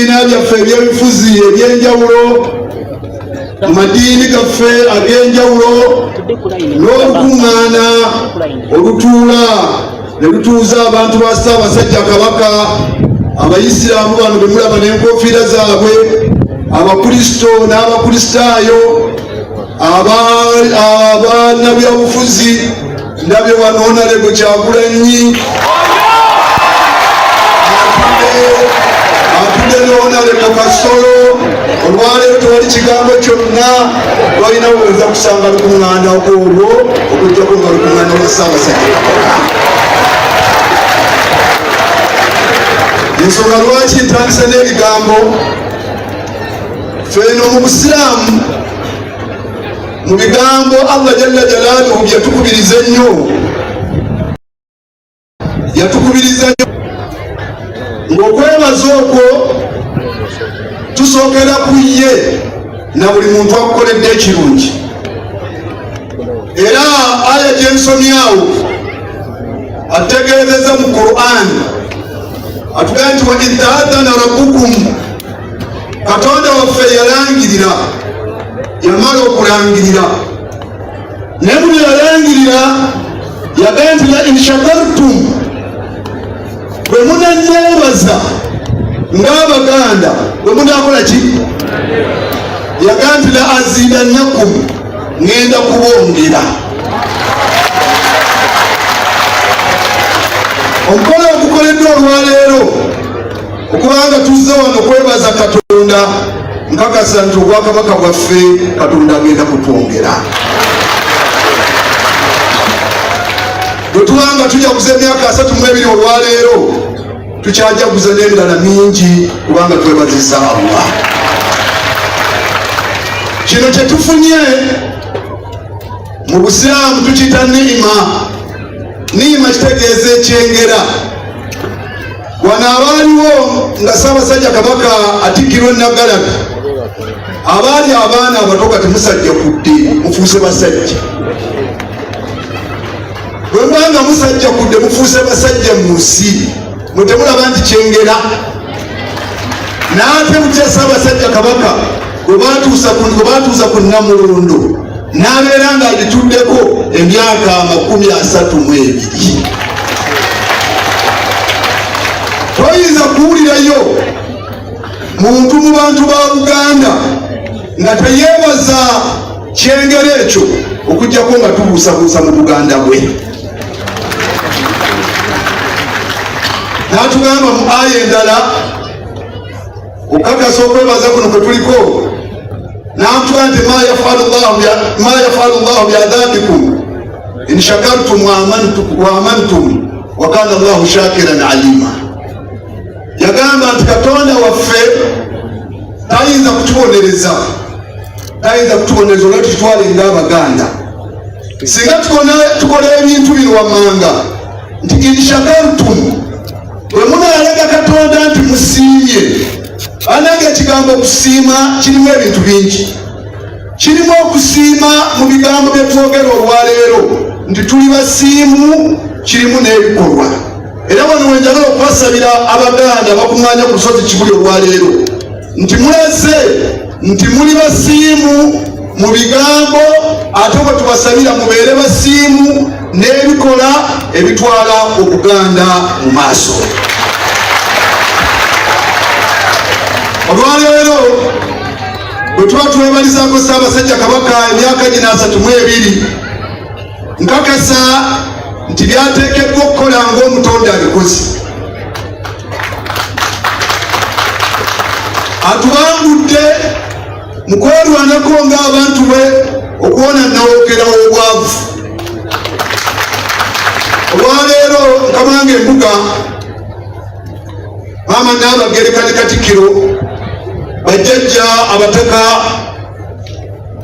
byaffe ebyebifuzi ebyenjawulo mu madiini gaffe ag'enjawulo n'olukuŋŋaana olutuula ne lutuuza abantu ba Ssaabasajja Kabaka, abayisiraamu bano be mulaba n'enkofiira zaabwe, abakristo n'abakristaayo, abannabyabufuzi, ndabye wano Honorable Kyagulanyi atudde ne Honorable Kasolo. Olwaleero tewali kigambo kyonna lwalina weza kusanga lukuŋŋaana olwo okujjako nga lukuŋŋaana lwa Ssaabasajja. Ensonga lwaki ntandise n'ebigambo, feno mu Busiraamu mu bigambo Allah Jalla Jalaaluhu byetukubiriza ennyo, yatukubiriza nnyo ng'okwebaza okwo tusookera ku ye na buli muntu akukoledde ekirungi. Era aya gyensomyawo ategeezeza mu Qur'an atugamba nti wa idh ta'adhana rabbukum, Katonda waffe yalangirira, yamala okulangirira naye buli yalangirira yagamba nti la in shakartum, bwe munanneebaza ng'Abaganda bwe munaakola ki, yagamba nti la azidannakum, ngenda kubongera. Omukolo ogukoleddwa olwaleero okubanga tuzze wano kwebaza Katonda, nkakasa nti obwakabaka bwaffe Katonda agenda kutwongera. Bwe tubanga tujaguza emyaka 32 olwaleero, tukyajaguza n'emirala mingi kubanga twebazisa Allah. Kino kye tufunye mu Busiraamu tukiyita niima. Niima kitegeeza ekyengera. Wano abaaliwo nga Ssaabasajja Kabaka Atikkirwa Nnaggalabi, abaali abaana abato kati musajja kudde, mufuuse basajja. Bwe mbanga musajja kudde mufuuse basajja mu nsi, mwe temulaba nti kyengera. N'ate mutya Ssaabasajja Kabaka bwe baatuusa ku Namulondo n'abeera ng'agituddeko emyaka 32. Toyinza kuwulirayo muntu mu bantu ba Buganda nga teyeebaza kyengera ekyo okuggyako nga tubuusabuusa mu Buganda bwe. N'atugamba mu aya endala okukakasa okwebaza kuno kwe tuliko, n'atugamba nti ma yafalu llahu biadhabikum in shakartum wa amantum wa kana Allahu shakiran alima. Yagamba nti Katonda waffe tayinza kutubonereza olwo tutwale ng'Abaganda singa tukola ebintu bino wammanga nti in shakartum, bwe munaalaga Katonda nti musiimye. Anange ekigambo okusiima kirimu ebintu bingi. Kirimu okusiima mu bigambo bye twogera olwaleero nti tuli basiimu, kirimu n'ebikolwa. Era wano wenjagala okubasabira Abaganda bakuŋŋaanya ku lusozi Kibuli olwaleero nti mulaze nti muli basiimu mu bigambo, ate bwe tubasabira mubeere basiimu n'ebikola ebitwala Obuganda mu maaso. Olwaleero bwe tuba twebalizaako Ssaabasajja Kabaka emyaka gino 32, nkakasa nti byateekeddwa okukola ng'Omutonde abikoze. Atubangudde mu kwerwanako ng'abantu be okuwona nawokerawo obwavu. Olwaleero nkamanga embuga Maama Nnaabagereka ne Katikkiro, bajjajja abataka,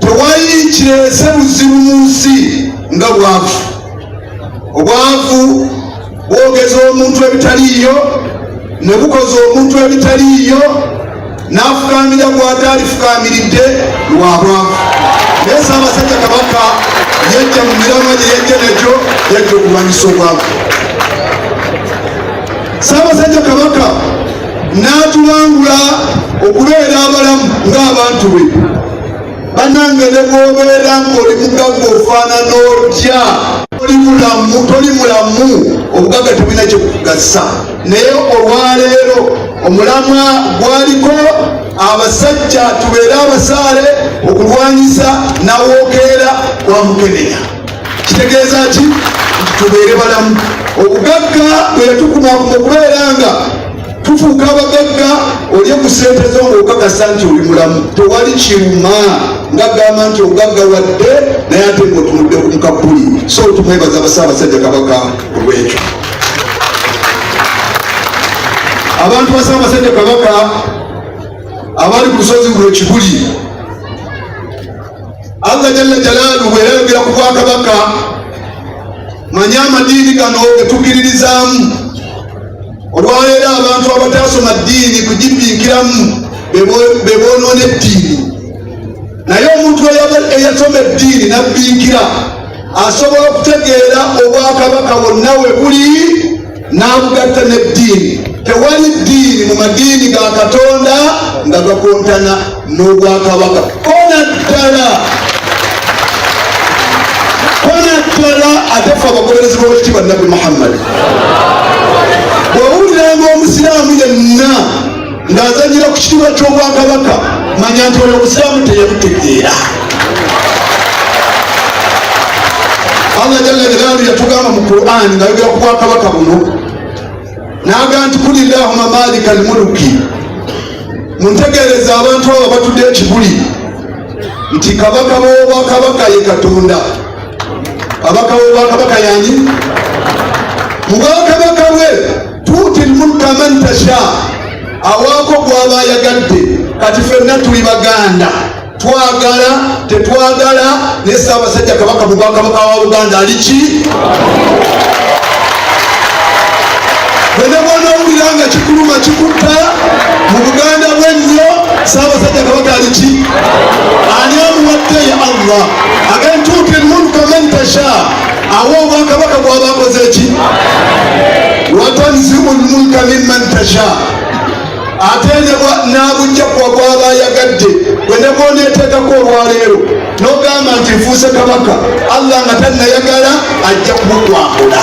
tewali kireese buzibu mu nsi nga bwavu. Obwavu bwogeza omuntu ebitaliiyo, ne bukoza omuntu ebitaliiyo, n'afukaamira gw'ate alifukaamiridde lwa bwavu. Naye Ssaabasajja Kabaka yajja mu miramwa gye yajja nagyo, yajja okulwanyisa obwavu. Ssaabasajja Kabaka n'atulangula okubeera abalamu ng'abantu be. Bannange ne bw'obeera ng'oli mugagga ofaanana otya, toli mulamu, obugagga tebulina kye bukugasa. Naye olwaleero omulamwa gwaliko abasajja tubeere abasaale okulwanyisa nawookeera wa mukenenya. Kitegeeza ki? Tubeere balamu. Obugagga bwe tukumakuma okubeera nga tufuuka abagagga olye ku ssente zo ng'okakasa nti oli mulamu, tewali kiruma ng'agamba nti ogagga wadde naye ate ng'otunudde ku mukabuli. So tumwebaza Ssaabasajja Kabaka olw'ekyo. Abantu ba Ssaabasajja Kabaka abali ku lusozi luno Kibuli, Allah Jalla Jalaaluhu bw'erayogera ku Bwakabaka, manye amadiini gano getukkiririzaamu. Olwaleero abantu abataasoma ddiini kugibiikiramu be boonoona eddiini. Naye omuntu eyasoma eddiini n'abbiikira asobola okutegeera Obwakabaka bwonna we buli n'abugatta n'eddiini. Tewali ddiini mu madiini ga Katonda nga gakontana n'Obwakabaka. Kona ddala ate ffe abagoberezi b'Oweekitiibwa Nabbi Muhammad. Bw'owuliranga Omusiraamu yenna ng'azanyira ku kitiibwa ky'Obwakabaka, manya nti oyo Obusiraamu teyabutegeera. Allah Jalla Jalaaluhu yatugamba mu Qur'an ng'ayogera ku Bwakabaka buno n'agamba nti kuli Allahumma maalika al-muluki, muntegeereza abantu abo batudde Ekibuli nti kabaka w'Obwakabaka ye Katonda. Kabaka w'Obwakabaka y'ani? Mu Bwakabaka bwe tuutil mulka man tasha, awaako gw'aba ayagadde. Kati ffenna tuli Baganda, twagala tetwagala, ne Ssaabasajja Kabaka mu Bwakabaka wa Buganda ali ki? Bwene bwona owulira nga kikuluma kikutta mu Buganda bwennyo, Ssaabasajja Kabaka ali ki? Ani amuwadde? Ya Allah. Again, tuutil mulka man tasha, awa Obwakabaka bw'aba akoze ki? Watanzi'u al-mulka mimman tasha, ate n'abujja kwa gw'aba ayagadde. Bwene bw'oneeteekako olwaleero n'ogamba nti nfuuse kabaka, Allah nga tannayagala ajja kubukwakula.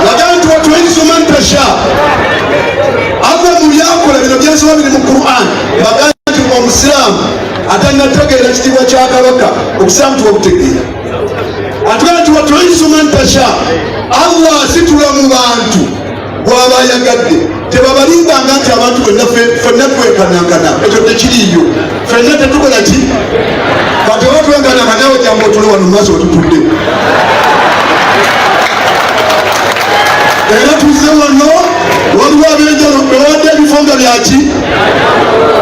Yagamba nti watuizzu man tasha. Allah mu byakola bino byensoma biri mu Qur'an, bagamba nti Omusiraamu atannategeera kitiibwa kya kabaka, Obusiraamu tibabutegeera. Atugamba nti watuizzu man tasha, Allah asitula mu bantu gw'aba ayagadde. Tebabalinganga nti abantu ffenna twekanankana, ekyo tekiriiyo. Ffenna tetukola ki? Kati oba twenkanankana nawe jangu otule wano mu maaso wetutudde. Era tuzze wano waliwo ab'enjalo bewadde ebifo nga byaki,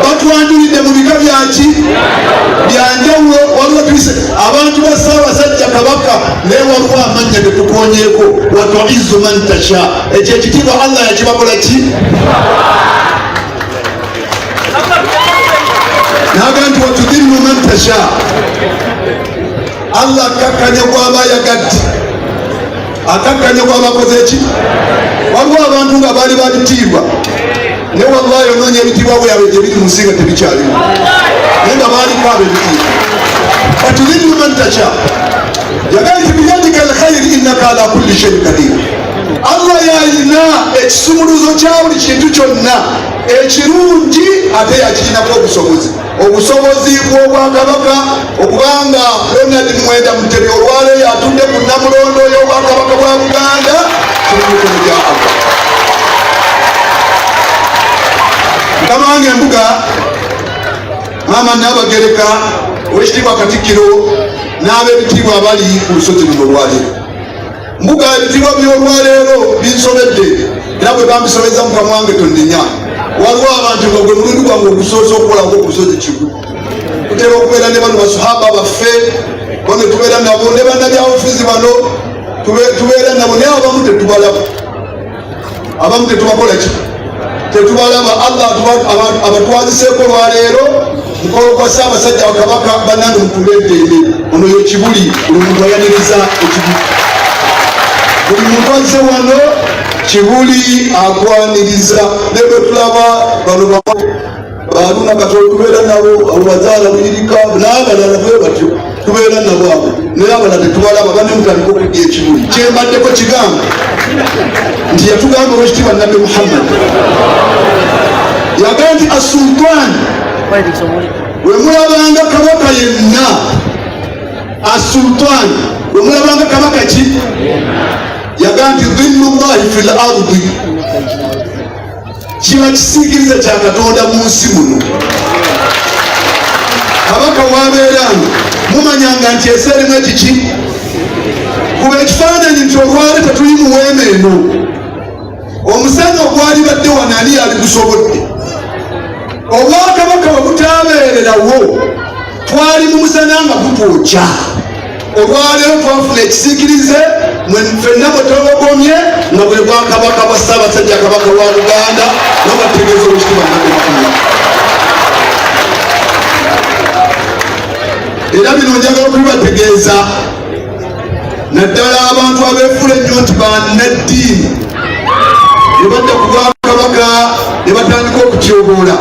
batwanjulidde mu bika byaki byanjawulo. Waliwo tuyise abantu ba Ssaabasajja Kabaka, naye waliwo amannya getukonyeeko. Watuizzu man tasha, ekyo ekitiibwa Allah yakibakola ki? Naga nti watudillu man tasha, Allah akakkanya gw'aba ayagadde, akakkanya gw'aba akoze ki? Waliwo abantu nga baali babitiibwa, naye wallahi onoonya ebitiibwa bweyabwe gye biri mu nsi nga tebikyalimu, naye nga baaliko abo ebitiibwa. Watudillu man tasha, yagamba nti biyadika al-khayri innaka ala kulli shay'in qadir. Allah yalina ekisumuluzo kya buli kintu kyonna ekirungi, ate yakirinako obusobozi. Obusobozi bw'Obwakabaka okubanga Ronald Mwenda Mutebi olwaleero atudde ku Namulondo y'Obwakabaka bwa Buganda, kiri mu mikono gya Allah. Mukama wange Embuga, Maama Nnabagereka, Oweekitiibwa Katikkiro n'ab'ebitiibwa abali ku lusozi luno olwaleero. Mbuga, ebitiibwa by'olwaleero binsobedde era bwe bambisobeza Mukama wange tonnenya. Waliwo abantu nga gwe mulundi gwange ogusoose okukolako ku lusozi Kigulu. Tutera okubeera ne bano basahaba baffe, bano tubeera nabo, ne bannabyabufuzi bano tubeera nabo, naye abamu tetubalaba. Abamu tetubakola ki? Tetubalaba. Allah abatwaziseeko olwaleero mukolo gwa Ssaabasajja Kabaka, bannange mutuleeteere. Ono ye Kibuli, buli muntu ayaniriza Ekibuli. buli muntu azze wano Kibuli akwaniriza nebwe tulaba bano baluna katono tubeera nabo abazaala buyirika n'abalala bwe batyo tubeera nabo abo naye abalala tetubalaba bane mutandika okudya Ekibuli kyembaddeko kigamba nti yatugamba Oweekitiibwa Nabbi Muhammad yagamba nti asultani bwe mulabanga kabaka yenna asultani bwe mulabanga kabaka ki yagamba nti dhillullahi fil ardi kiba kisiikirize kya Katonda mu nsi muno. Kabaka wabeeranga mumanyanga nti eseeremu ekiki kuba ekifaananyi nti olwale tetuli muweema eno omusana ogwali badde wano ani yali gusobodde obwakabaka bwe butaabeererawo twali mu musana nga gutwokya olwaleero twafuna ekisiikirize ffenna bwe twebogomye nga bwe bwakabaka bwa Ssaabasajja Kabaka wa Buganda n'abategeeza Oweekitiibwa Nabbi Muhammad. Era bino njagala okubibategeeza naddala abantu abeefula ennyo nti bannaddiini ne badda ku Bwakabaka ne batandika okutyoboola